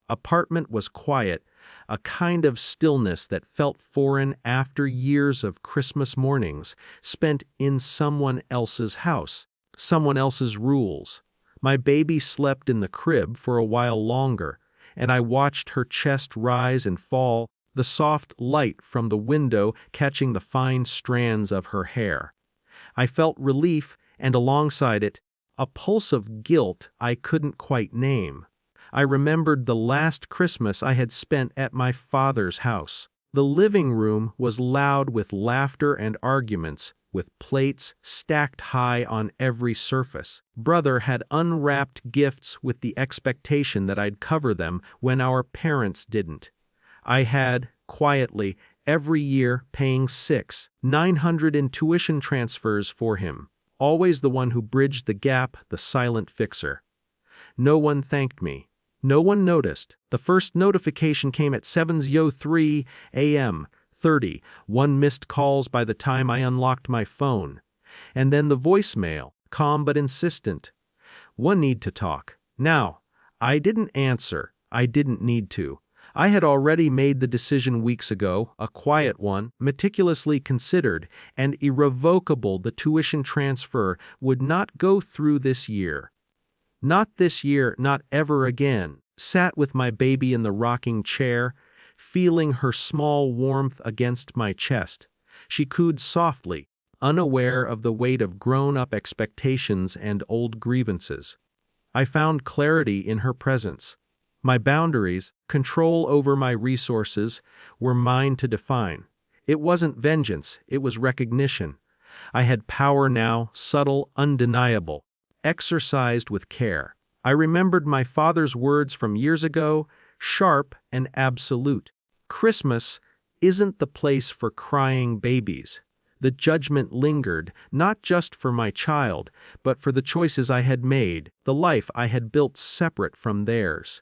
Apartment was quiet, a kind of stillness that felt foreign after years of Christmas mornings spent in someone else's house, someone else's rules. My baby slept in the crib for a while longer, and I watched her chest rise and fall, the soft light from the window catching the fine strands of her hair. I felt relief, and alongside it, a pulse of guilt I couldn't quite name. I remembered the last Christmas I had spent at my father's house. The living room was loud with laughter and arguments, with plates stacked high on every surface. Brother had unwrapped gifts with the expectation that I'd cover them when our parents didn't. I had, quietly, every year paying $600-900 in tuition transfers for him, always the one who bridged the gap, the silent fixer. No one thanked me. No one noticed. The first notification came at 7:03 a.m., 1 missed calls by the time I unlocked my phone. And then the voicemail, calm but insistent. "One need to talk." Now, I didn't answer. I didn't need to. I had already made the decision weeks ago, a quiet one, meticulously considered, and irrevocable. The tuition transfer would not go through this year. Not this year, not ever again. Sat with my baby in the rocking chair, feeling her small warmth against my chest. She cooed softly, unaware of the weight of grown-up expectations and old grievances. I found clarity in her presence. My boundaries, control over my resources, were mine to define. It wasn't vengeance, it was recognition. I had power now, subtle, undeniable, exercised with care. I remembered my father's words from years ago, sharp and absolute. Christmas isn't the place for crying babies. The judgment lingered, not just for my child, but for the choices I had made, the life I had built separate from theirs.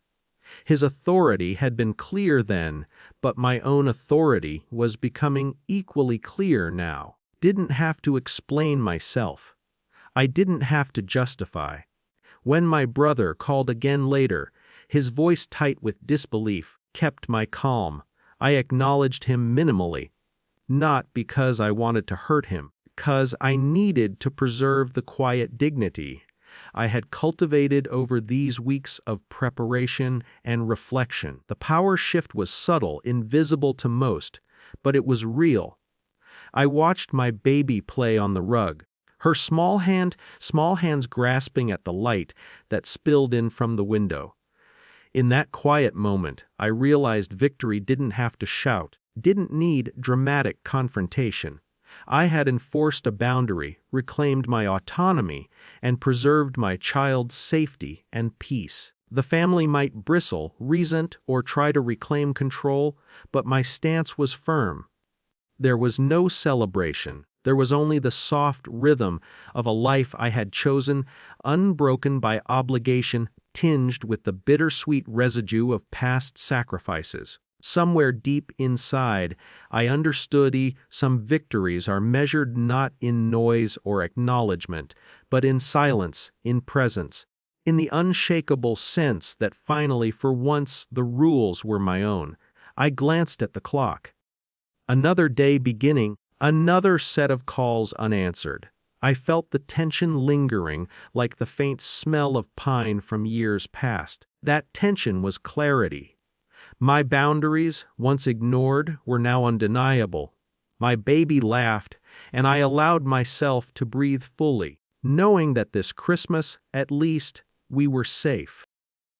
His authority had been clear then, but my own authority was becoming equally clear now. Didn't have to explain myself. I didn't have to justify. When my brother called again later, his voice tight with disbelief kept my calm. I acknowledged him minimally. Not because I wanted to hurt him, because I needed to preserve the quiet dignity I had cultivated over these weeks of preparation and reflection. The power shift was subtle, invisible to most, but it was real. I watched my baby play on the rug, her small hands grasping at the light that spilled in from the window. In that quiet moment, I realized victory didn't have to shout, didn't need dramatic confrontation. I had enforced a boundary, reclaimed my autonomy, and preserved my child's safety and peace. The family might bristle, resent, or try to reclaim control, but my stance was firm. There was no celebration. There was only the soft rhythm of a life I had chosen, unbroken by obligation, tinged with the bittersweet residue of past sacrifices. Somewhere deep inside, I understood some victories are measured not in noise or acknowledgement, but in silence, in presence, in the unshakable sense that finally, for once, the rules were my own. I glanced at the clock. Another day beginning, another set of calls unanswered. I felt the tension lingering, like the faint smell of pine from years past. That tension was clarity. My boundaries, once ignored, were now undeniable. My baby laughed, and I allowed myself to breathe fully, knowing that this Christmas, at least, we were safe.